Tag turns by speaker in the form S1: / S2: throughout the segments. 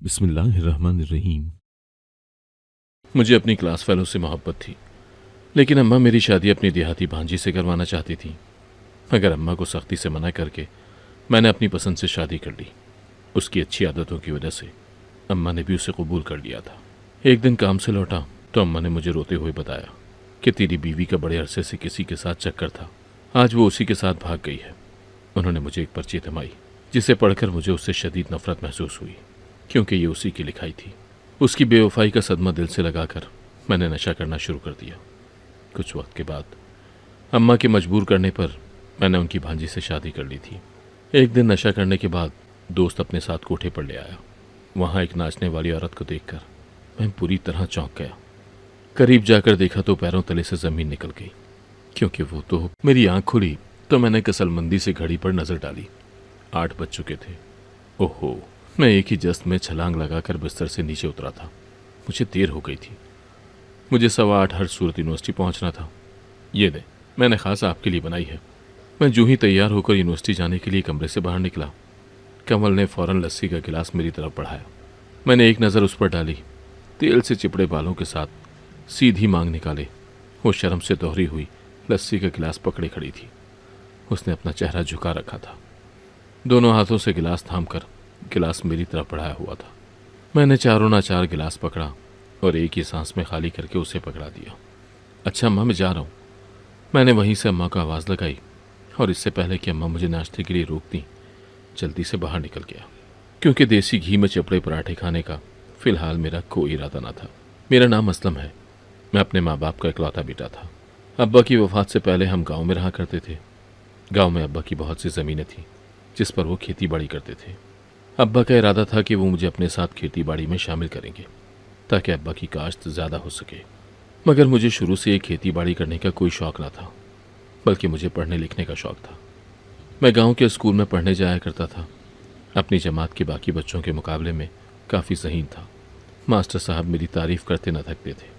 S1: बिस्मिल्लाहिर्रहमानिर्रहीम। मुझे अपनी क्लास फेलो से मोहब्बत थी, लेकिन अम्मा मेरी शादी अपनी देहाती भांजी से करवाना चाहती थी। मगर अम्मा को सख्ती से मना करके मैंने अपनी पसंद से शादी कर ली। उसकी अच्छी आदतों की वजह से अम्मा ने भी उसे कबूल कर लिया था। एक दिन काम से लौटा तो अम्मा ने मुझे रोते हुए बताया कि तेरी बीवी का बड़े अरसे से किसी के साथ चक्कर था, आज वो उसी के साथ भाग गई है। उन्होंने मुझे एक पर्ची थमाई, जिसे पढ़कर मुझे उससे शदीद नफरत महसूस हुई, क्योंकि ये उसी की लिखाई थी। उसकी बेवफाई का सदमा दिल से लगाकर मैंने नशा करना शुरू कर दिया। कुछ वक्त के बाद अम्मा के मजबूर करने पर मैंने उनकी भांजी से शादी कर ली थी। एक दिन नशा करने के बाद दोस्त अपने साथ कोठे पर ले आया। वहाँ एक नाचने वाली औरत को देखकर मैं पूरी तरह चौंक गया। करीब जाकर देखा तो पैरों तले से जमीन निकल गई, क्योंकि वो तो मेरी आंख खुली तो मैंने कसलमंदी से घड़ी पर नजर डाली। 8 बज चुके थे। ओहो, मैं एक ही जस्त में छलांग लगाकर बिस्तर से नीचे उतरा था। मुझे देर हो गई थी। मुझे 8:15 हर सूरत यूनिवर्सिटी पहुंचना था। ये दे, मैंने खास आपके लिए बनाई है। मैं जूं ही तैयार होकर यूनिवर्सिटी जाने के लिए कमरे से बाहर निकला, कमल ने फौरन लस्सी का गिलास मेरी तरफ बढ़ाया। मैंने एक नज़र उस पर डाली। तेल से चिपड़े बालों के साथ सीधी मांग निकाले, वो शर्म से दोहरी हुई लस्सी का गिलास पकड़े खड़ी थी। उसने अपना चेहरा झुका रखा था। दोनों हाथों से गिलास थामकर गिलास मेरी तरफ बढ़ाया हुआ था। मैंने चारों ना चार गिलास पकड़ा और एक ही सांस में खाली करके उसे पकड़ा दिया। अच्छा अम्मा, मैं जा रहा हूँ। मैंने वहीं से अम्मा को आवाज़ लगाई और इससे पहले कि अम्मा मुझे नाश्ते के लिए रोक दी, जल्दी से बाहर निकल गया, क्योंकि देसी घी में चपड़े पराठे खाने का फिलहाल मेरा कोई इरादा न था। मेरा नाम असलम है। मैं अपने माँ बाप का इकलौता बेटा था। अब्बा की वफात से पहले हम गाँव में रहा करते थे। गाँव में अब्बा की बहुत सी ज़मीनें थीं जिस पर वो खेती बाड़ी करते थे। अब्बा का इरादा था कि वो मुझे अपने साथ खेती बाड़ी में शामिल करेंगे ताकि अब्बा की काश्त ज़्यादा हो सके। मगर मुझे शुरू से खेती बाड़ी करने का कोई शौक़ न था, बल्कि मुझे पढ़ने लिखने का शौक़ था। मैं गांव के स्कूल में पढ़ने जाया करता था। अपनी जमात के बाकी बच्चों के मुकाबले में काफ़ी ज़हीन था। मास्टर साहब मेरी तारीफ़ करते न थकते थे।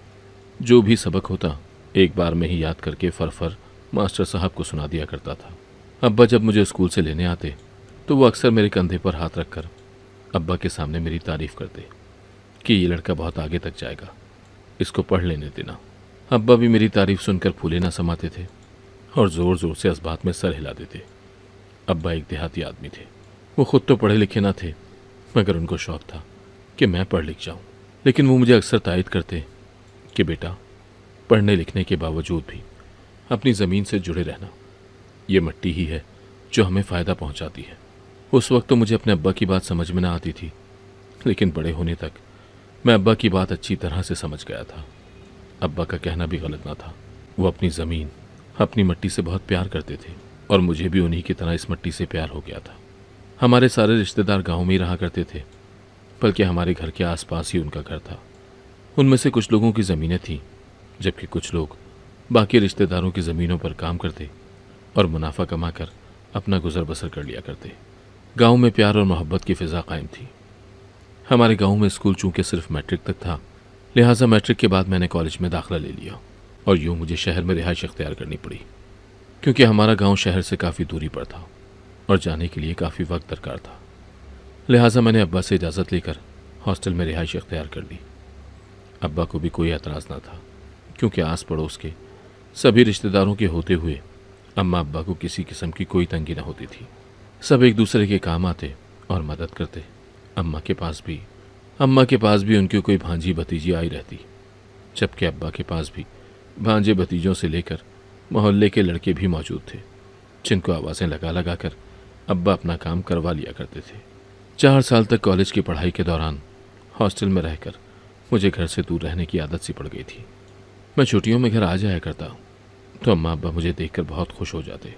S1: जो भी सबक होता एक बार में ही याद करके फर मास्टर साहब को सुना दिया करता था। अब्बा जब मुझे स्कूल से लेने आते तो वो अक्सर मेरे कंधे पर हाथ रखकर अब्बा के सामने मेरी तारीफ़ करते कि ये लड़का बहुत आगे तक जाएगा, इसको पढ़ लेने देना। अब्बा भी मेरी तारीफ़ सुनकर फूले ना समाते थे और ज़ोर ज़ोर से इस बात में सर हिला देते। अब्बा एक देहाती आदमी थे। वो खुद तो पढ़े लिखे ना थे, मगर उनको शौक़ था कि मैं पढ़ लिख जाऊँ। लेकिन वो मुझे अक्सर तायद करते कि बेटा, पढ़ने लिखने के बावजूद भी अपनी ज़मीन से जुड़े रहना। ये मिट्टी ही है जो हमें फ़ायदा पहुँचाती है। उस वक्त तो मुझे अपने अब्बा की बात समझ में ना आती थी, लेकिन बड़े होने तक मैं अब्बा की बात अच्छी तरह से समझ गया था। अब्बा का कहना भी गलत ना था। वो अपनी ज़मीन, अपनी मिट्टी से बहुत प्यार करते थे और मुझे भी उन्हीं की तरह इस मिट्टी से प्यार हो गया था। हमारे सारे रिश्तेदार गाँव में ही रहा करते थे, बल्कि हमारे घर के आसपास ही उनका घर था। उनमें से कुछ लोगों की ज़मीनें थीं, जबकि कुछ लोग बाकी रिश्तेदारों की ज़मीनों पर काम करते और मुनाफा कमाकर अपना गुजर बसर कर लिया करते। गांव में प्यार और मोहब्बत की फ़िज़ा कायम थी। हमारे गांव में स्कूल चूँकि सिर्फ मैट्रिक तक था, लिहाजा मैट्रिक के बाद मैंने कॉलेज में दाखिला ले लिया और यूँ मुझे शहर में रिहाइश इख्तियार करनी पड़ी, क्योंकि हमारा गांव शहर से काफ़ी दूरी पर था और जाने के लिए काफ़ी वक्त दरकार था। लिहाजा मैंने अब्बा से इजाज़त लेकर हॉस्टल में रिहाइश इख्तियार कर ली। अब्बा को भी कोई एतराज़ ना था, क्योंकि आस पड़ोस के सभी रिश्तेदारों के होते हुए अम्मा अब्बा को किसी किस्म की कोई तंगी न होती थी। सब एक दूसरे के काम आते और मदद करते। अम्मा के पास भी उनकी कोई भांजी भतीजी आई रहती, जबकि अब्बा के पास भी भांजे भतीजों से लेकर मोहल्ले के लड़के भी मौजूद थे, जिनको आवाज़ें लगा लगा कर अब्बा अपना काम करवा लिया करते थे। 4 साल तक कॉलेज की पढ़ाई के दौरान हॉस्टल में रहकर मुझे घर से दूर रहने की आदत सी पड़ गई थी। मैं छुट्टियों में घर आ जाया करता तो अम्मा अब्बा मुझे देखकर बहुत खुश हो जाते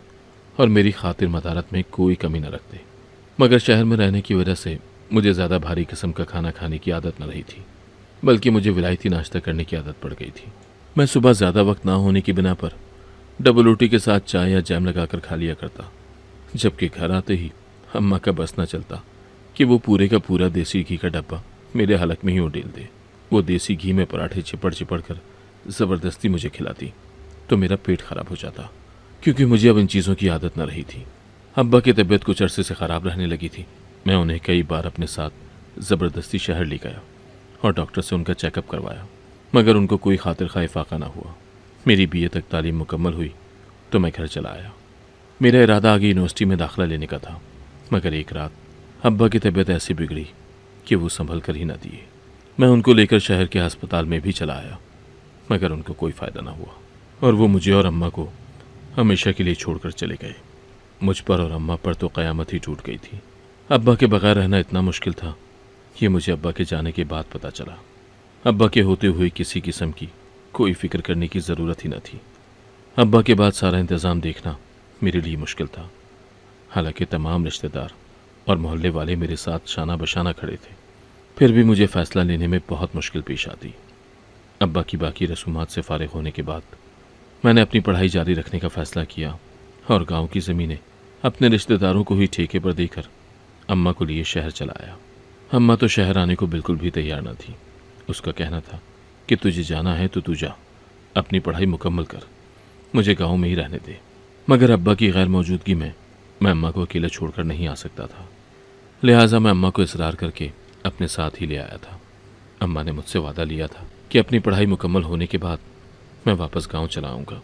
S1: और मेरी खातिर मदारत में कोई कमी न रखते। मगर शहर में रहने की वजह से मुझे ज़्यादा भारी किस्म का खाना खाने की आदत न रही थी, बल्कि मुझे विलायती नाश्ता करने की आदत पड़ गई थी। मैं सुबह ज़्यादा वक्त ना होने की बिना पर डबल रोटी के साथ चाय या जैम लगाकर खा लिया करता, जबकि घर आते ही अम्मा का बस न चलता कि वो पूरे का पूरा देसी घी का डब्बा मेरे हलक में ही उडेल दे। वो देसी घी में पराठे चिपड़ चिपड़ कर ज़बरदस्ती मुझे खिलाती तो मेरा पेट खराब हो जाता, क्योंकि मुझे अब इन चीज़ों की आदत न रही थी। अब्बा की तबीयत कुछ अरसे से ख़राब रहने लगी थी। मैं उन्हें कई बार अपने साथ ज़बरदस्ती शहर ले गया और डॉक्टर से उनका चेकअप करवाया, मगर उनको कोई खातिर खा इफाका ना हुआ। मेरी बीए तक तालीम मुकम्मल हुई तो मैं घर चला आया। मेरा इरादा आगे यूनिवर्सिटी में दाखिला लेने का था, मगर एक रात अब्बा की तबीयत ऐसी बिगड़ी कि वो संभल कर ही न दिए। मैं उनको लेकर शहर के अस्पताल में भी चला आया, मगर उनको कोई फ़ायदा ना हुआ और वो मुझे और अम्मा को हमेशा के लिए छोड़कर चले गए। मुझ पर और अम्मा पर तो क़यामत ही टूट गई थी। अब्बा के बगैर रहना इतना मुश्किल था, ये मुझे अब्बा के जाने के बाद पता चला। अब्बा के होते हुए किसी किस्म की कोई फ़िक्र करने की ज़रूरत ही न थी। अब्बा के बाद सारा इंतज़ाम देखना मेरे लिए मुश्किल था। हालांकि तमाम रिश्तेदार और मोहल्ले वाले मेरे साथ शाना बशाना खड़े थे, फिर भी मुझे फ़ैसला लेने में बहुत मुश्किल पेश आती। अब्बा की बाकी रसूमात से फारिग होने के बाद मैंने अपनी पढ़ाई जारी रखने का फ़ैसला किया और गांव की ज़मीनें अपने रिश्तेदारों को ही ठेके पर देकर अम्मा को लिए शहर चला आया। अम्मा तो शहर आने को बिल्कुल भी तैयार न थी। उसका कहना था कि तुझे जाना है तो तू जा, अपनी पढ़ाई मुकम्मल कर, मुझे गाँव में ही रहने दे। मगर अब्बा की गैर मौजूदगी में मैं अम्मा को अकेले छोड़कर नहीं आ सकता था, लिहाजा मैं अम्मा को इसरार करके अपने साथ ही ले आया था। अम्मा ने मुझसे वादा लिया था कि अपनी पढ़ाई मुकम्मल होने के बाद मैं वापस गांव चला आऊँगा।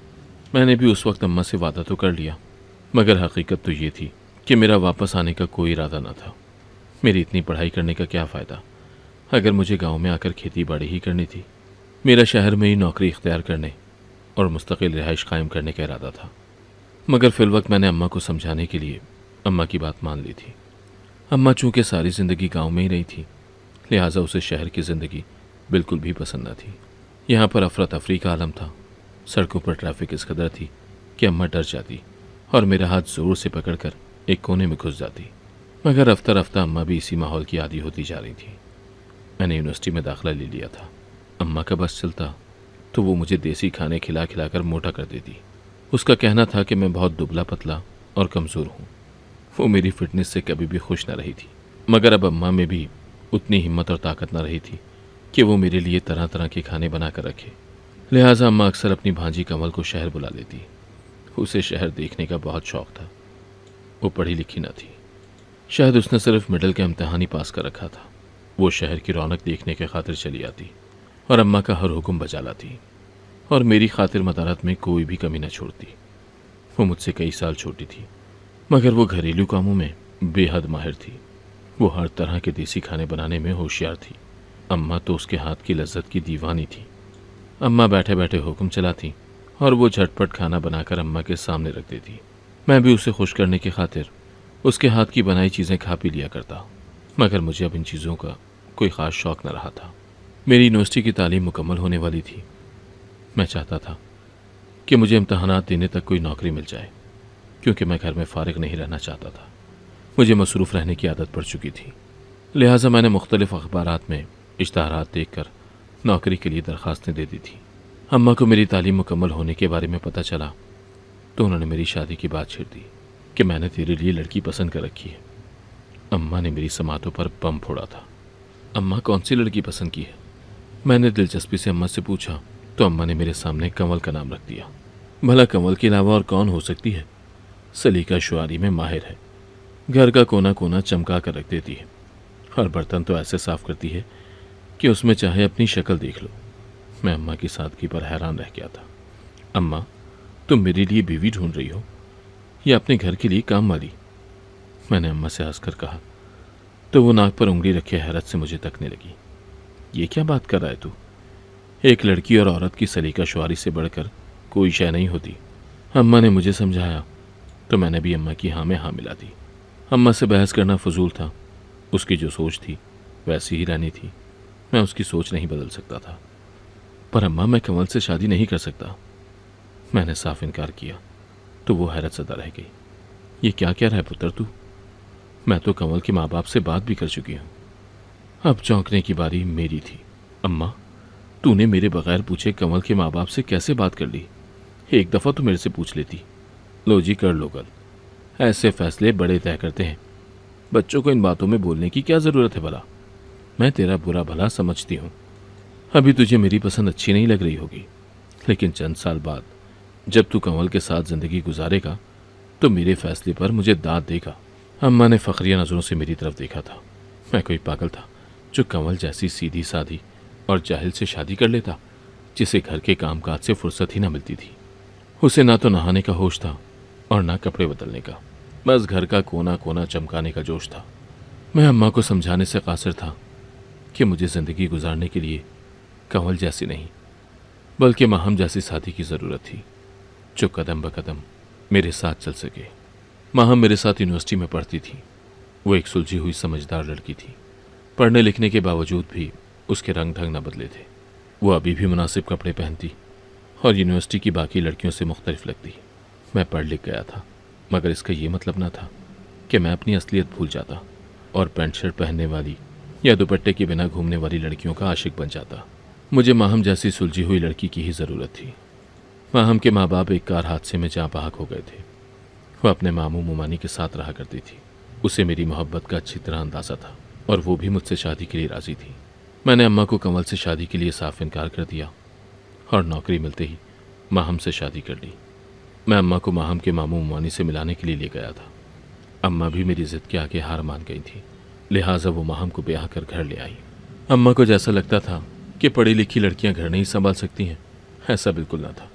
S1: मैंने भी उस वक्त अम्मा से वादा तो कर लिया, मगर हकीकत तो ये थी कि मेरा वापस आने का कोई इरादा न था। मेरी इतनी पढ़ाई करने का क्या फ़ायदा अगर मुझे गांव में आकर खेती बाड़ी ही करनी थी। मेरा शहर में ही नौकरी इख्तियार करने और मुस्तकिल रिहाइश कायम करने का इरादा था। मगर फिलवक्त मैंने अम्मा को समझाने के लिए अम्मा की बात मान ली थी। अम्मा चूँकि सारी ज़िंदगी गांव में ही रही थी, लिहाजा उसे शहर की ज़िंदगी बिल्कुल भी पसंद न थी। यहाँ पर अफरा तफरी का आलम था। सड़कों पर ट्रैफिक इस कदर थी कि अम्मा डर जाती और मेरा हाथ ज़ोर से पकड़कर एक कोने में घुस जाती। मगर रफ्ता रफ्ता अम्मा भी इसी माहौल की आदी होती जा रही थी। मैंने यूनिवर्सिटी में दाखिला ले लिया था। अम्मा का बस चलता तो वो मुझे देसी खाने खिला खिलाकर मोटा कर देती। उसका कहना था कि मैं बहुत दुबला पतला और कमज़ोर हूँ। वो मेरी फिटनेस से कभी भी खुश न रही थी, मगर अब अम्मा में भी उतनी हिम्मत और ताकत न रही थी कि वो मेरे लिए तरह तरह के खाने बना कर रखे। लिहाजा अम्मा अक्सर अपनी भांजी कमल को शहर बुला लेती। उसे शहर देखने का बहुत शौक़ था। वो पढ़ी लिखी न थी, शायद उसने सिर्फ मिडल का इम्तहान ही पास कर रखा था। वो शहर की रौनक देखने के खातिर चली आती और अम्मा का हर हुक्म बजा लाती और मेरी खातिर मदारत में कोई भी कमी न छोड़ती। वो मुझसे कई साल छोटी थी, मगर वो घरेलू कामों में बेहद माहिर थी। वो हर तरह के देसी खाने बनाने में होशियार थी। अम्मा तो उसके हाथ की लज्जत की दीवानी थी। अम्मा बैठे बैठे हुक्म चलाती और वो झटपट खाना बनाकर अम्मा के सामने रख देती। मैं भी उसे खुश करने की खातिर उसके हाथ की बनाई चीज़ें खा पी लिया करता, मगर मुझे अब इन चीज़ों का कोई ख़ास शौक़ न रहा था। मेरी यूनिवर्सिटी की तालीम मुकम्मल होने वाली थी। मैं चाहता था कि मुझे इम्तहानात देने तक कोई नौकरी मिल जाए, क्योंकि मैं घर में फ़ारिग नहीं रहना चाहता था। मुझे मसरूफ़ रहने की आदत पड़ चुकी थी। लिहाजा मैंने मुख्तलिफ़ अखबारात में इश्तहारात देखकर नौकरी के लिए दरख्वास्तें दे दी थी। अम्मा को मेरी तालीम मुकम्मल होने के बारे में पता चला तो उन्होंने मेरी शादी की बात छेड़ दी कि मैंने तेरे लिए लड़की पसंद कर रखी है। अम्मा ने मेरी समातों पर बम फोड़ा था। अम्मा कौन सी लड़की पसंद की है? मैंने दिलचस्पी से अम्मा से पूछा तो अम्मा ने मेरे सामने कंवल का नाम रख दिया। भला कंवल के अलावा और कौन हो सकती है? सलीका शुआरी में माहिर है, घर का कोना कोना चमका कर रख देती है और बर्तन तो ऐसे साफ करती है कि उसमें चाहे अपनी शक्ल देख लो। मैं अम्मा की सादगी पर हैरान रह गया था। अम्मा, तुम मेरे लिए बीवी ढूंढ रही हो या अपने घर के लिए काम वाली? मैंने अम्मा से हंसकर कहा तो वो नाक पर उंगली रखे हैरत से मुझे तकने लगी। ये क्या बात कर रहा है तू? एक लड़की और औरत की सलीका शुआरी से बढ़कर कोई शय नहीं होती। अम्मा ने मुझे समझाया तो मैंने भी अम्मा की हाँ में हाँ मिला दी। अम्मा से बहस करना फजूल था। उसकी जो सोच थी वैसी ही रहनी थी। मैं उसकी सोच नहीं बदल सकता था। पर अम्मा, मैं कंवल से शादी नहीं कर सकता। मैंने साफ इनकार किया तो वो हैरत ज़दा रह गई। ये क्या कह रहा है पुत्र तू? मैं तो कंवल के माँ बाप से बात भी कर चुकी हूँ। अब चौंकने की बारी मेरी थी। अम्मा, तूने मेरे बगैर पूछे कंवल के माँ बाप से कैसे बात कर ली? एक दफ़ा तो मेरे से पूछ लेती। लो जी, कर लो गल। ऐसे फैसले बड़े तय करते हैं। बच्चों को इन बातों में बोलने की क्या ज़रूरत है भला? मैं तेरा बुरा भला समझती हूँ। अभी तुझे मेरी पसंद अच्छी नहीं लग रही होगी, लेकिन चंद साल बाद जब तू कंवल के साथ ज़िंदगी गुजारेगा तो मेरे फैसले पर मुझे दाद देगा। अम्मा ने फ़ख्रिया नज़रों से मेरी तरफ देखा था। मैं कोई पागल था जो कंवल जैसी सीधी सादी और जाहिल से शादी कर लेता, जिसे घर के कामकाज से फुर्सत ही ना मिलती थी। उसे ना तो नहाने का होश था और ना कपड़े बदलने का, बस घर का कोना कोना चमकाने का जोश था। मैं अम्मा को समझाने से कासिर था कि मुझे ज़िंदगी गुजारने के लिए कंवल जैसी नहीं बल्कि माहम जैसी शादी की ज़रूरत थी, जो कदम ब कदम मेरे साथ चल सके। माहम मेरे साथ यूनिवर्सिटी में पढ़ती थी। वो एक सुलझी हुई समझदार लड़की थी। पढ़ने लिखने के बावजूद भी उसके रंग ढंग न बदले थे। वो अभी भी मुनासिब कपड़े पहनती और यूनिवर्सिटी की बाकी लड़कियों से मुख्तलिफ लगती। मैं पढ़ लिख गया था, मगर इसका ये मतलब न था कि मैं अपनी असलियत भूल जाता और पैंट शर्ट पहनने वाली या दुपट्टे के बिना घूमने वाली लड़कियों का आशिक बन जाता। मुझे माहम जैसी सुलझी हुई लड़की की ही ज़रूरत थी। माहम के माँ बाप एक कार हादसे में जहाँ बहक हो गए थे। वह अपने मामू मुमानी के साथ रहा करती थी। उसे मेरी मोहब्बत का अच्छी तरह अंदाज़ा था और वो भी मुझसे शादी के लिए राज़ी थी। मैंने अम्मा को कंवल से शादी के लिए साफ इनकार कर दिया और नौकरी मिलते ही माहम से शादी कर ली। मैं अम्मा को माहम के मामू मुमानी से मिलाने के लिए ले गया था। अम्मा भी मेरी ज़िद के आगे हार मान गई थी, लिहाजा वो माहम को ब्याह कर घर ले आई। अम्मा को जैसा लगता था कि पढ़ी लिखी लड़कियां घर नहीं संभाल सकती हैं, ऐसा बिल्कुल ना था।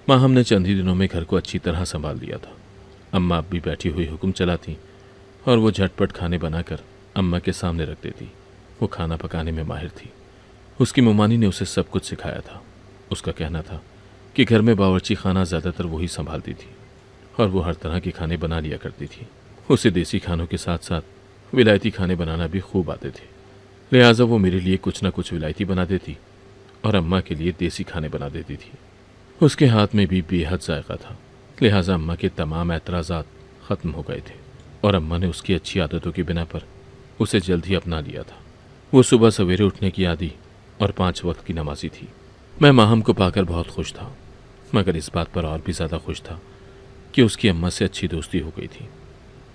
S1: माहम ने चंद ही दिनों में घर को अच्छी तरह संभाल दिया था। अम्मा अब भी बैठी हुई हुक्म चलाती और वो झटपट खाने बनाकर अम्मा के सामने रख देती। वो खाना पकाने में माहिर थी। उसकी मुमानी ने उसे सब कुछ सिखाया था। उसका कहना था कि घर में बावर्ची खाना ज़्यादातर वही संभालती थी और वो हर तरह के खाने बना लिया करती थी। उसे देसी खानों के साथ साथ विलायती खाने बनाना भी खूब आते थे, लिहाजा वो मेरे लिए कुछ ना कुछ विलायती बना देती और अम्मा के लिए देसी खाने बना देती थी। उसके हाथ में भी बेहद जायका था, लिहाजा अम्मा के तमाम एतराज़ात ख़त्म हो गए थे और अम्मा ने उसकी अच्छी आदतों की बिना पर उसे जल्द ही अपना लिया था। वो सुबह सवेरे उठने की आदी और 5 वक्त की नमाजी थी। मैं माहम को पाकर बहुत खुश था, मगर इस बात पर और भी ज़्यादा खुश था कि उसकी अम्मा से अच्छी दोस्ती हो गई थी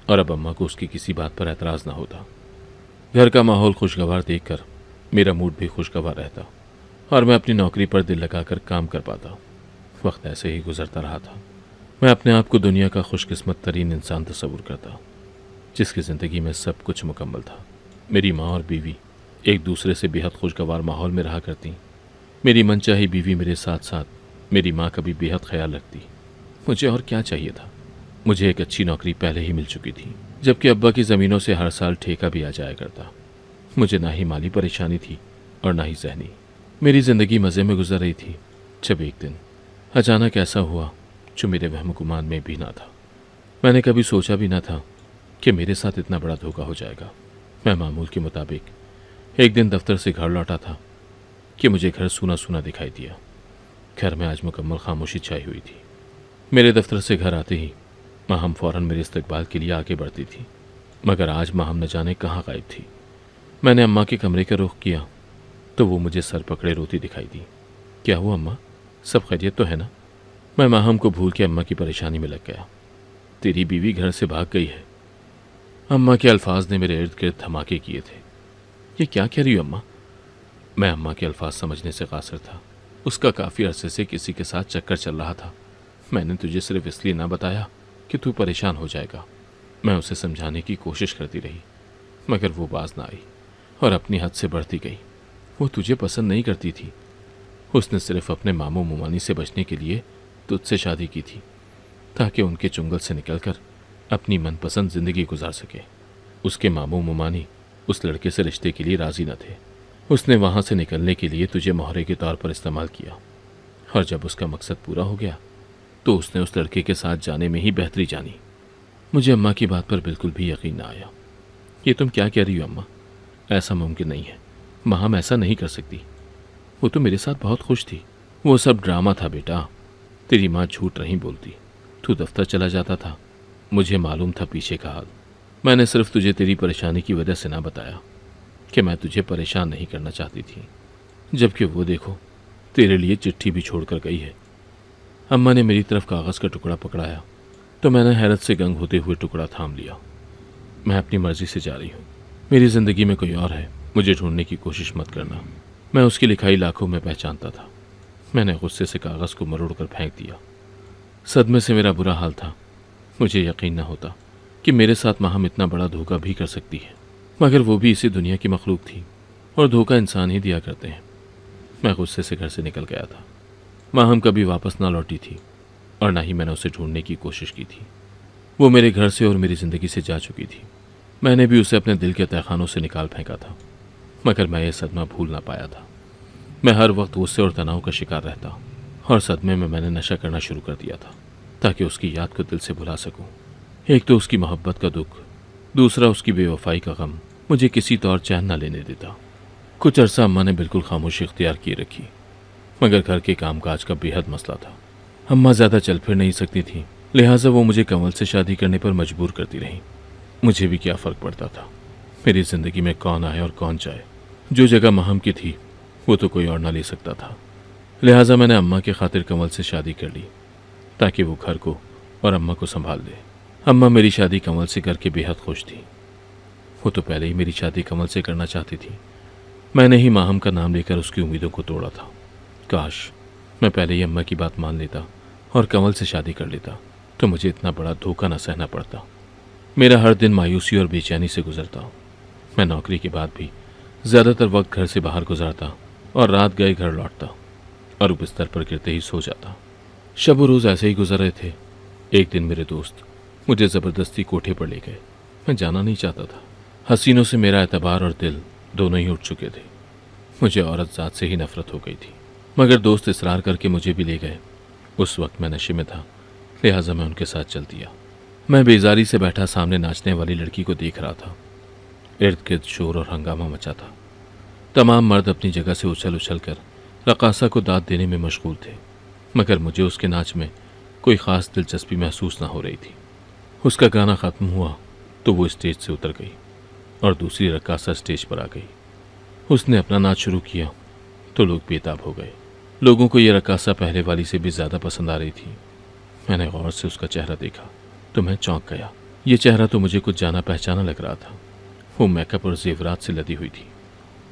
S1: और अब अम्मा को उसकी किसी बात पर एतराज़ ना होता। घर का माहौल खुशगवार देखकर मेरा मूड भी खुशगवार रहता और मैं अपनी नौकरी पर दिल लगाकर काम कर पाता। वक्त ऐसे ही गुजरता रहा था। मैं अपने आप को दुनिया का खुशकिस्मत तरीन इंसान तस्वुर करता, जिसकी ज़िंदगी में सब कुछ मुकम्मल था। मेरी माँ और बीवी एक दूसरे से बेहद खुशगवार माहौल में रहा करती। मेरी मनचाही बीवी मेरे साथ साथ मेरी माँ का भी बेहद ख्याल रखती। मुझे और क्या चाहिए था। मुझे एक अच्छी नौकरी पहले ही मिल चुकी थी, जबकि अब्बा की ज़मीनों से हर साल ठेका भी आ जाया करता। मुझे ना ही माली परेशानी थी और ना ही ज़हनी। मेरी ज़िंदगी मज़े में गुजर रही थी जब एक दिन अचानक ऐसा हुआ जो मेरे वहम गुमान में भी ना था। मैंने कभी सोचा भी ना था कि मेरे साथ इतना बड़ा धोखा हो जाएगा। मैं मामूल के मुताबिक एक दिन दफ्तर से घर लौटा था कि मुझे घर सूना सूना दिखाई दिया। घर में आज मुकम्मल खामोशी छाई हुई थी। मेरे दफ्तर से घर आते ही माहम फ़ौरन मेरे इस्तकबाल के लिए आगे बढ़ती थी, मगर आज माहम न जाने कहाँ गायब थी। मैंने अम्मा के कमरे का रुख किया तो वो मुझे सर पकड़े रोती दिखाई दी। क्या हुआ अम्मा, सब खैरियत तो है ना? मैं माहम को भूल के अम्मा की परेशानी में लग गया। तेरी बीवी घर से भाग गई है। अम्मा के अल्फाज ने मेरे इर्द गिर्द धमाके किए थे। ये क्या कह रही हो अम्मा? मैं अम्मा के अल्फाज समझने से कासिर था। उसका काफ़ी अरसे से किसी के साथ चक्कर चल रहा था। मैंने तुझे सिर्फ इसलिए ना बताया कि तू परेशान हो जाएगा। मैं उसे समझाने की कोशिश करती रही, मगर वो बाज ना आई और अपनी हद से बढ़ती गई। वो तुझे पसंद नहीं करती थी। उसने सिर्फ अपने मामू मुमानी से बचने के लिए तुझसे शादी की थी, ताकि उनके चुंगल से निकलकर अपनी मनपसंद ज़िंदगी गुजार सके। उसके मामू मुमानी उस लड़के से रिश्ते के लिए राज़ी न थे। उसने वहाँ से निकलने के लिए तुझे मोहरे के तौर पर इस्तेमाल किया, और जब उसका मकसद पूरा हो गया तो उसने उस लड़के के साथ जाने में ही बेहतरी जानी। मुझे अम्मा की बात पर बिल्कुल भी यकीन ना आया। ये तुम क्या कह रही हो अम्मा? ऐसा मुमकिन नहीं है। माहम ऐसा नहीं कर सकती। वो तो मेरे साथ बहुत खुश थी। वो सब ड्रामा था बेटा। तेरी माँ झूठ नहीं बोलती। तू दफ्तर चला जाता था, मुझे मालूम था पीछे का हाल। मैंने सिर्फ तुझे तेरी परेशानी की वजह से ना बताया कि मैं तुझे परेशान नहीं करना चाहती थी, जबकि वो देखो तेरे लिए चिट्ठी भी छोड़ कर गई है। अम्मा ने मेरी तरफ कागज़ का टुकड़ा पकड़ाया तो मैंने हैरत से गंग होते हुए टुकड़ा थाम लिया। मैं अपनी मर्जी से जा रही हूँ। मेरी ज़िंदगी में कोई और है, मुझे ढूंढने की कोशिश मत करना। मैं उसकी लिखाई लाखों में पहचानता था। मैंने गुस्से से कागज़ को मरोड़ कर फेंक दिया। सदमे से मेरा बुरा हाल था। मुझे यकीन न होता कि मेरे साथ माहम इतना बड़ा धोखा भी कर सकती है, मगर वो भी इसी दुनिया की मखलूक थी और धोखा इंसान ही दिया करते हैं। मैं गुस्से से घर से निकल गया था। माँ हम कभी वापस ना लौटी थी और ना ही मैंने उसे ढूंढने की कोशिश की थी। वो मेरे घर से और मेरी ज़िंदगी से जा चुकी थी। मैंने भी उसे अपने दिल के तहखानों से निकाल फेंका था, मगर मैं ये सदमा भूल ना पाया था। मैं हर वक्त गुस्से और तनाव का शिकार रहता और सदमे में मैंने नशा करना शुरू कर दिया था ताकि उसकी याद को दिल से भुला सकूं। एक तो उसकी मोहब्बत का दुख, दूसरा उसकी बेवफाई का गम मुझे किसी तौर चैन न लेने देता। कुछ अरसा अम्मा ने बिल्कुल खामोशी इख्तियार किए रखी, मगर घर के कामकाज का बेहद मसला था। अम्मा ज़्यादा चल फिर नहीं सकती थी, लिहाजा वो मुझे कंवल से शादी करने पर मजबूर करती रही। मुझे भी क्या फ़र्क पड़ता था, मेरी ज़िंदगी में कौन आए और कौन जाए। जो जगह महम की थी वो तो कोई और ना ले सकता था। लिहाजा मैंने अम्मा के खातिर कंवल से शादी कर ली ताकि वो घर को और अम्मा को संभाल दे। अम्मा मेरी शादी कंवल से करके बेहद खुश थी। वो तो पहले ही मेरी शादी कंवल से करना चाहती थी। मैंने ही माहम का नाम लेकर उसकी उम्मीदों को तोड़ा था। काश मैं पहले ही अम्मा की बात मान लेता और कंवल से शादी कर लेता तो मुझे इतना बड़ा धोखा न सहना पड़ता। मेरा हर दिन मायूसी और बेचैनी से गुजरता। मैं नौकरी के बाद भी ज़्यादातर वक्त घर से बाहर गुजारता और रात गए घर लौटता और बिस्तर पर गिरते ही सो जाता। शब रोज़ ऐसे ही गुजर रहे थे। एक दिन मेरे दोस्त मुझे ज़बरदस्ती कोठे पर ले गए। मैं जाना नहीं चाहता था। हसीनों से मेरा एतबार और दिल दोनों ही उठ चुके थे। मुझे औरत ज़ात से ही नफरत हो गई थी, मगर दोस्त इसरार करके मुझे भी ले गए। उस वक्त मैं नशे में था, लिहाजा मैं उनके साथ चल दिया। मैं बेजारी से बैठा सामने नाचने वाली लड़की को देख रहा था। इर्द गिर्द शोर और हंगामा मचा था। तमाम मर्द अपनी जगह से उछल उछल कर रकासा को दाद देने में मशगूल थे, मगर मुझे उसके नाच में कोई ख़ास दिलचस्पी महसूस न हो रही थी। उसका गाना ख़त्म हुआ तो वो स्टेज से उतर गई और दूसरी रकासा स्टेज पर आ गई। उसने अपना नाच शुरू किया तो लोग बेताब हो गए। लोगों को ये रकासा पहले वाली से भी ज़्यादा पसंद आ रही थी। मैंने गौर से उसका चेहरा देखा तो मैं चौंक गया। ये चेहरा तो मुझे कुछ जाना पहचाना लग रहा था। वो मेकअप और जेवरात से लदी हुई थी,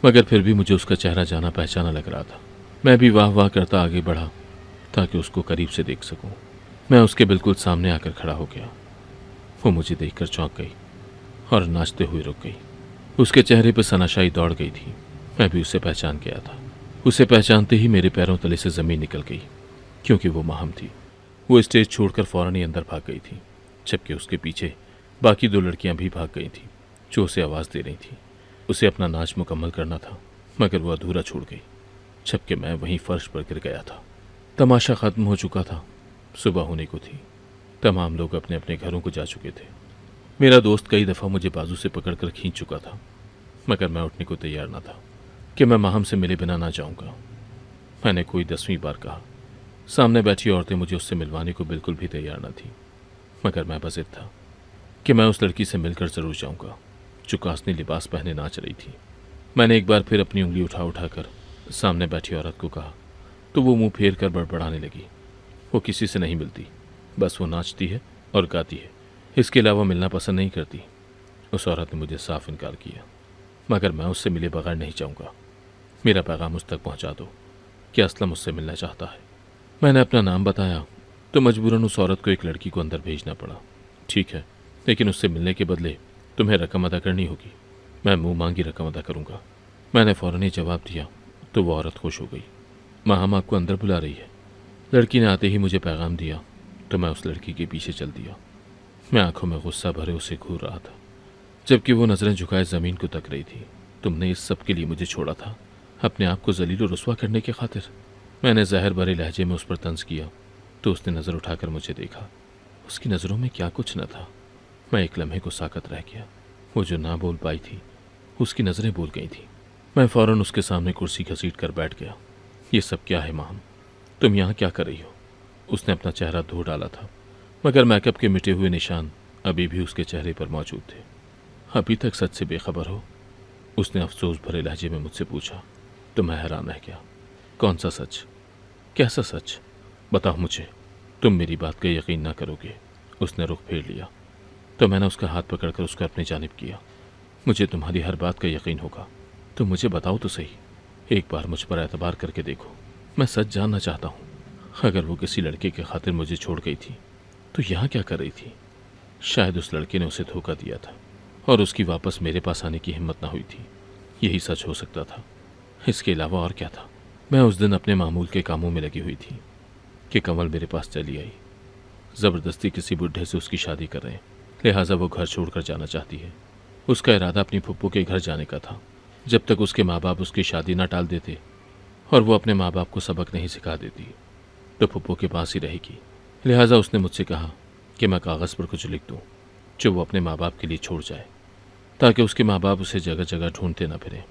S1: मगर फिर भी मुझे उसका चेहरा जाना पहचाना लग रहा था। मैं भी वाह वाह करता आगे बढ़ा ताकि उसको करीब से देख सकूं। मैं उसके बिल्कुल सामने आकर खड़ा हो गया। वो मुझे देखकर चौंक गई और नाचते हुए रुक गई। उसके चेहरे पर सनाशाई दौड़ गई थी। मैं भी उसे पहचान गया था। उसे पहचानते ही मेरे पैरों तले से ज़मीन निकल गई, क्योंकि वो माहम थी। वो स्टेज छोड़कर फ़ौरन ही अंदर भाग गई थी, जबकि उसके पीछे बाकी दो लड़कियां भी भाग गई थीं जो उसे आवाज़ दे रही थी। उसे अपना नाच मुकम्मल करना था, मगर वो अधूरा छोड़ गई, जबकि मैं वहीं फर्श पर गिर गया था। तमाशा ख़त्म हो चुका था। सुबह होने को थी। तमाम लोग अपने अपने घरों को जा चुके थे। मेरा दोस्त कई दफ़ा मुझे बाजू से पकड़कर खींच चुका था, मगर मैं उठने को तैयार न था कि मैं माहम से मिले बिना ना जाऊंगा। मैंने कोई 10वीं बार कहा। सामने बैठी औरतें मुझे उससे मिलवाने को बिल्कुल भी तैयार न थी, मगर मैं बज़िद था कि मैं उस लड़की से मिलकर ज़रूर जाऊंगा जो कासनी लिबास पहने नाच रही थी। मैंने एक बार फिर अपनी उंगली उठा उठाकर सामने बैठी औरत को कहा तो वो मुंह फेर कर बड़बड़ाने लगी। वो किसी से नहीं मिलती, बस वो नाचती है और गाती है, इसके अलावा मिलना पसंद नहीं करती। उस औरत ने मुझे साफ इनकार किया, मगर मैं उससे मिले बगैर नहीं जाऊंगा। मेरा पैगाम उस तक पहुंचा दो कि असलम उससे मिलना चाहता है। मैंने अपना नाम बताया तो मजबूरन उस औरत को एक लड़की को अंदर भेजना पड़ा। ठीक है, लेकिन उससे मिलने के बदले तुम्हें रकम अदा करनी होगी। मैं मुंह मांगी रकम अदा करूंगा। मैंने फ़ौरन ही जवाब दिया तो वो औरत खुश हो गई। माँ हम आपको अंदर बुला रही है। लड़की ने आते ही मुझे पैगाम दिया तो मैं उस लड़की के पीछे चल दिया। मैं आंखों में गुस्सा भरे उसे घूर रहा था, जबकि वो नज़रें झुकाए ज़मीन को तक रही थी। तुमने इस सब के लिए मुझे छोड़ा था, अपने आप को जलील और रुस्वा करने की खातिर? मैंने जहर भरे लहजे में उस पर तंज किया तो उसने नज़र उठाकर मुझे देखा। उसकी नज़रों में क्या कुछ न था। मैं एक लम्हे को साकत रह गया। वो जो ना बोल पाई थी, उसकी नज़रें बोल गई थी। मैं फ़ौरन उसके सामने कुर्सी घसीट कर बैठ गया। ये सब क्या है माहम? तुम यहाँ क्या कर रही हो? उसने अपना चेहरा धो डाला था, मगर मेकअप के मिटे हुए निशान अभी भी उसके चेहरे पर मौजूद थे। अभी तक सच से बेखबर हो? उसने अफसोस भरे लहजे में मुझसे पूछा तो मैं हैरान रह गया। कौन सा सच? कैसा सच? बताओ मुझे। तुम मेरी बात का यकीन ना करोगे। उसने रुख फेर लिया तो मैंने उसका हाथ पकड़कर उसको अपनी जानिब किया। मुझे तुम्हारी हर बात का यकीन होगा, तो मुझे बताओ तो सही। एक बार मुझ पर एतबार करके देखो। मैं सच जानना चाहता हूँ। अगर वो किसी लड़के के खातिर मुझे छोड़ गई थी तो यहाँ क्या कर रही थी? शायद उस लड़के ने उसे धोखा दिया था और उसकी वापस मेरे पास आने की हिम्मत ना हुई थी। यही सच हो सकता था, इसके अलावा और क्या था। मैं उस दिन अपने मामूल के कामों में लगी हुई थी कि कमल मेरे पास चली आई। ज़बरदस्ती किसी बुढ़े से उसकी शादी कर रहे हैं, लिहाजा वो घर छोड़कर जाना चाहती है। उसका इरादा अपनी फुप्पू के घर जाने का था। जब तक उसके माँ बाप उसकी शादी न टाल देते और वो अपने माँ बाप को सबक नहीं सिखा देती तो फुप्पू के पास ही रहेगी। लिहाजा उसने मुझसे कहा कि मैं कागज़ पर कुछ लिख दूँ जो वो अपने माँ बाप के लिए छोड़ जाए, ताकि उसके माँ बाप उसे जगह जगह ढूंढते न फिरें।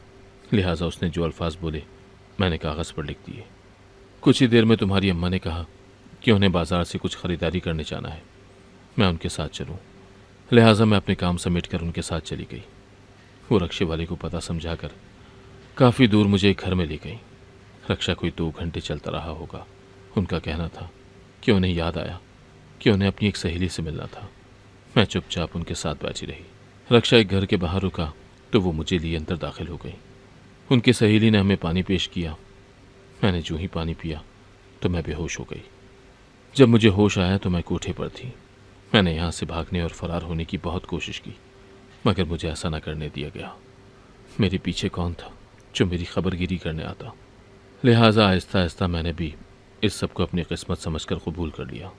S1: लिहाजा उसने जो अल्फाज बोले मैंने कागज़ पर लिख दिए। कुछ ही देर में तुम्हारी अम्मा ने कहा कि उन्हें बाजार से कुछ ख़रीदारी करने जाना है, मैं उनके साथ चलूँ। लिहाजा मैं अपने काम समेट कर उनके साथ चली गई। वो रक्शे वाले को पता समझाकर काफ़ी दूर मुझे एक घर में ले गई। रक्षा कोई 2 घंटे चलता रहा होगा। उनका कहना था कि उन्हें याद आया कि उन्हें अपनी एक सहेली से मिलना था। मैं चुपचाप उनके साथ बैठी रही। रक्षा एक घर के बाहर रुका तो वो मुझे लिए अंदर दाखिल हो गई। उनकी सहेली ने हमें पानी पेश किया। मैंने जो ही पानी पिया तो मैं बेहोश हो गई। जब मुझे होश आया तो मैं कोठे पर थी। मैंने यहाँ से भागने और फरार होने की बहुत कोशिश की, मगर मुझे ऐसा न करने दिया गया। मेरे पीछे कौन था जो मेरी खबरगिरी करने आता। लिहाजा आहिस्ता आहिस्ता मैंने भी इस सब को अपनी किस्मत समझकर कबूल कर लिया।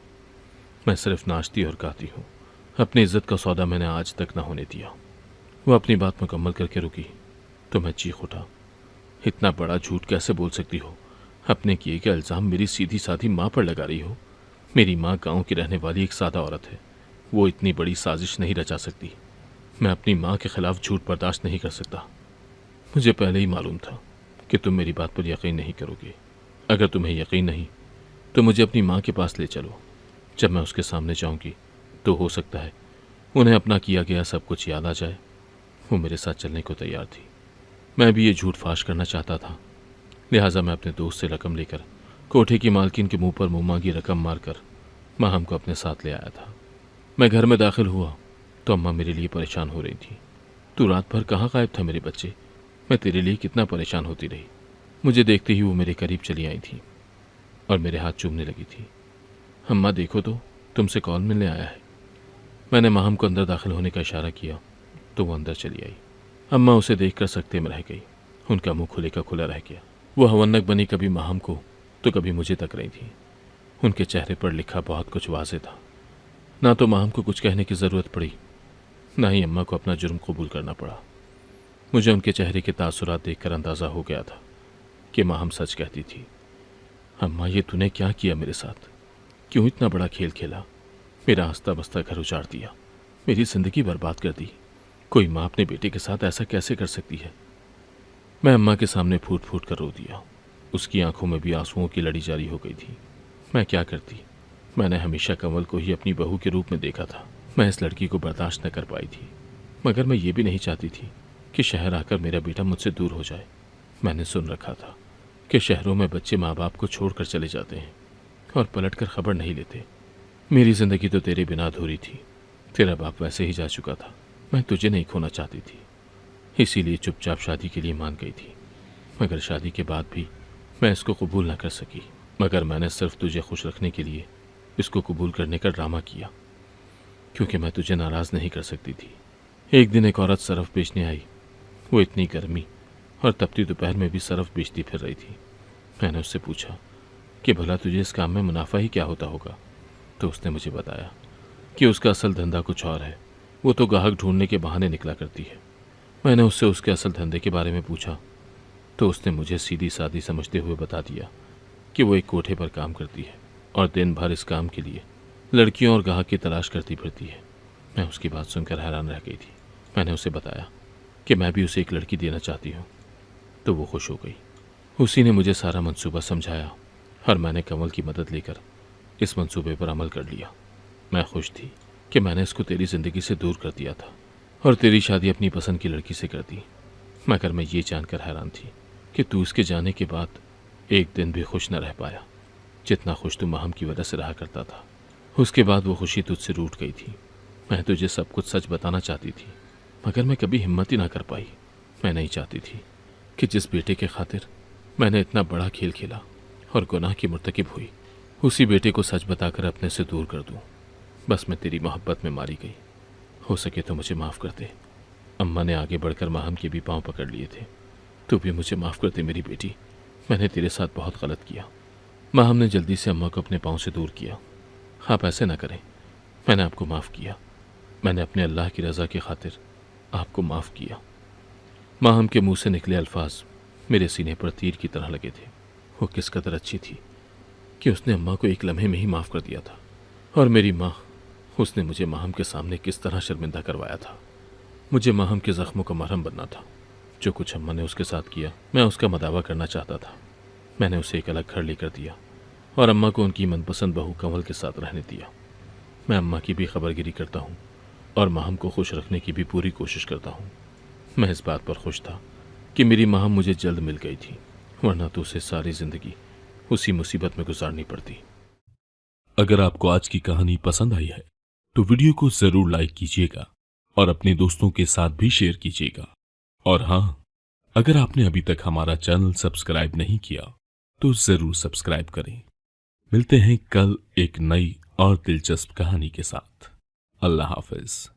S1: मैं सिर्फ नाचती और गाती हूँ। अपनी इज्जत का सौदा मैंने आज तक न होने दिया। वो अपनी बात मुकम्मल करके रुकी तो मैं चीख उठा, इतना बड़ा झूठ कैसे बोल सकती हो? अपने किए के इल्ज़ाम मेरी सीधी साधी माँ पर लगा रही हो। मेरी माँ गांव की रहने वाली एक सादा औरत है, वो इतनी बड़ी साजिश नहीं रचा सकती। मैं अपनी माँ के खिलाफ झूठ बर्दाश्त नहीं कर सकता। मुझे पहले ही मालूम था कि तुम मेरी बात पर यकीन नहीं करोगे। अगर तुम्हें यकीन नहीं तो मुझे अपनी माँ के पास ले चलो। जब मैं उसके सामने जाऊंगी तो हो सकता है उन्हें अपना किया गया सब कुछ याद आ जाए। वो मेरे साथ चलने को तैयार थी। मैं भी ये झूठ फाश करना चाहता था। लिहाजा मैं अपने दोस्त से रकम लेकर कोठे की मालकिन के मुंह पर मुंह मांगी रकम मारकर माँ को अपने साथ ले आया था। मैं घर में दाखिल हुआ तो अम्मा मेरे लिए परेशान हो रही थी। तू रात भर कहाँ गायब था मेरे बच्चे? मैं तेरे लिए कितना परेशान होती रही। मुझे देखते ही वो मेरे करीब चली आई थी और मेरे हाथ चूमने लगी थी। अम्मा देखो तो, तुमसे कॉल मिलने आया है। मैंने माहम को अंदर दाखिल होने का इशारा किया तो वो अंदर चली आई। अम्मा उसे देखकर सकते में रह गई। उनका मुंह खुले का खुला रह गया। वो हवन्नक बनी कभी माहम को तो कभी मुझे तक रही थी। उनके चेहरे पर लिखा बहुत कुछ वाज़ेह था। ना तो माहम को कुछ कहने की ज़रूरत पड़ी, ना ही अम्मा को अपना जुर्म कबूल करना पड़ा। मुझे उनके चेहरे के तासुरात देखकर अंदाज़ा हो गया था कि माहम सच कहती थी। अम्मा, ये तूने क्या किया मेरे साथ? क्यों इतना बड़ा खेल खेला? मेरा आस्ता बस्ता घर उजाड़ दिया, मेरी ज़िंदगी बर्बाद कर दी। कोई माँ अपने बेटे के साथ ऐसा कैसे कर सकती है? मैं अम्मा के सामने फूट फूट कर रो दिया। उसकी आंखों में भी आंसुओं की लड़ी जारी हो गई थी। मैं क्या करती? मैंने हमेशा कमल को ही अपनी बहू के रूप में देखा था। मैं इस लड़की को बर्दाश्त न कर पाई थी, मगर मैं ये भी नहीं चाहती थी कि शहर आकर मेरा बेटा मुझसे दूर हो जाए। मैंने सुन रखा था कि शहरों में बच्चे माँ बाप को छोड़कर चले जाते हैं और पलटकर खबर नहीं लेते। मेरी ज़िंदगी तो तेरे बिना अधूरी थी। तेरा बाप वैसे ही जा चुका था। मैं तुझे नहीं खोना चाहती थी, इसीलिए चुपचाप शादी के लिए मान गई थी। मगर शादी के बाद भी मैं इसको कबूल न कर सकी। मगर मैंने सिर्फ तुझे खुश रखने के लिए इसको कबूल करने का ड्रामा किया, क्योंकि मैं तुझे नाराज़ नहीं कर सकती थी। एक दिन एक औरत सरफ बेचने आई। वो इतनी गर्मी और तपती दोपहर में भी सरफ बेचती फिर रही थी। मैंने उससे पूछा कि भला तुझे इस काम में मुनाफा ही क्या होता होगा? तो उसने मुझे बताया कि उसका असल धंधा कुछ और है। वो तो ग्राहक ढूंढने के बहाने निकला करती है। मैंने उससे उसके असल धंधे के बारे में पूछा तो उसने मुझे सीधी सादी समझते हुए बता दिया कि वो एक कोठे पर काम करती है और दिन भर इस काम के लिए लड़कियों और ग्राहक की तलाश करती फिरती है। मैं उसकी बात सुनकर हैरान रह गई थी। मैंने उसे बताया कि मैं भी उसे एक लड़की देना चाहती हूँ, तो वो खुश हो गई। उसी ने मुझे सारा मंसूबा समझाया और मैंने कमल की मदद लेकर इस मंसूबे पर अमल कर लिया। मैं खुश थी कि मैंने इसको तेरी ज़िंदगी से दूर कर दिया था और तेरी शादी अपनी पसंद की लड़की से कर दी। मगर मैं ये जानकर हैरान थी कि तू इसके जाने के बाद एक दिन भी खुश न रह पाया, जितना खुश तू माहम की वजह से रहा करता था। उसके बाद वो खुशी तुझसे रूठ गई थी। मैं तुझे सब कुछ सच बताना चाहती थी, मगर मैं कभी हिम्मत ही ना कर पाई। मैं नहीं चाहती थी कि जिस बेटे के खातिर मैंने इतना बड़ा खेल खेला और गुनाह की मुर्तकिब हुई, उसी बेटे को सच बताकर अपने से दूर कर दूं। बस मैं तेरी मोहब्बत में मारी गई। हो सके तो मुझे माफ़ कर दे। अम्मा ने आगे बढ़कर माहम के भी पांव पकड़ लिए थे। तू भी मुझे माफ़ कर दे मेरी बेटी। मैंने तेरे साथ बहुत गलत किया। माँ, हमने जल्दी से अम्मा को अपने पाँव से दूर किया। आप ऐसे ना करें। मैंने आपको माफ़ किया। मैंने अपने अल्लाह की रज़ा की खातिर आपको माफ़ किया। माँ, हम के मुंह से निकले अल्फाज मेरे सीने पर तीर की तरह लगे थे। वो किस कदर अच्छी थी कि उसने अम्मा को एक लम्हे में ही माफ़ कर दिया था। और मेरी माँ, उसने मुझे माहम के सामने किस तरह शर्मिंदा करवाया था। मुझे माहम के ज़ख्मों का मरहम बनना था। जो कुछ अम्मा ने उसके साथ किया, मैं उसका मदावा करना चाहता था। मैंने उसे एक अलग घर लेकर दिया और अम्मा को उनकी मनपसंद बहू कंवल के साथ रहने दिया। मैं अम्मा की भी खबरगिरी करता हूँ और माहम को खुश रखने की भी पूरी कोशिश करता हूँ। मैं इस बात पर खुश था कि मेरी माहम मुझे जल्द मिल गई थी, वरना तो उसे सारी जिंदगी उसी मुसीबत में गुजारनी पड़ती।
S2: अगर आपको आज की कहानी पसंद आई है तो वीडियो को जरूर लाइक कीजिएगा और अपने दोस्तों के साथ भी शेयर कीजिएगा। और हाँ, अगर आपने अभी तक हमारा चैनल सब्सक्राइब नहीं किया तो जरूर सब्सक्राइब करें। मिलते हैं कल एक नई और दिलचस्प कहानी के साथ। अल्लाह हाफिज।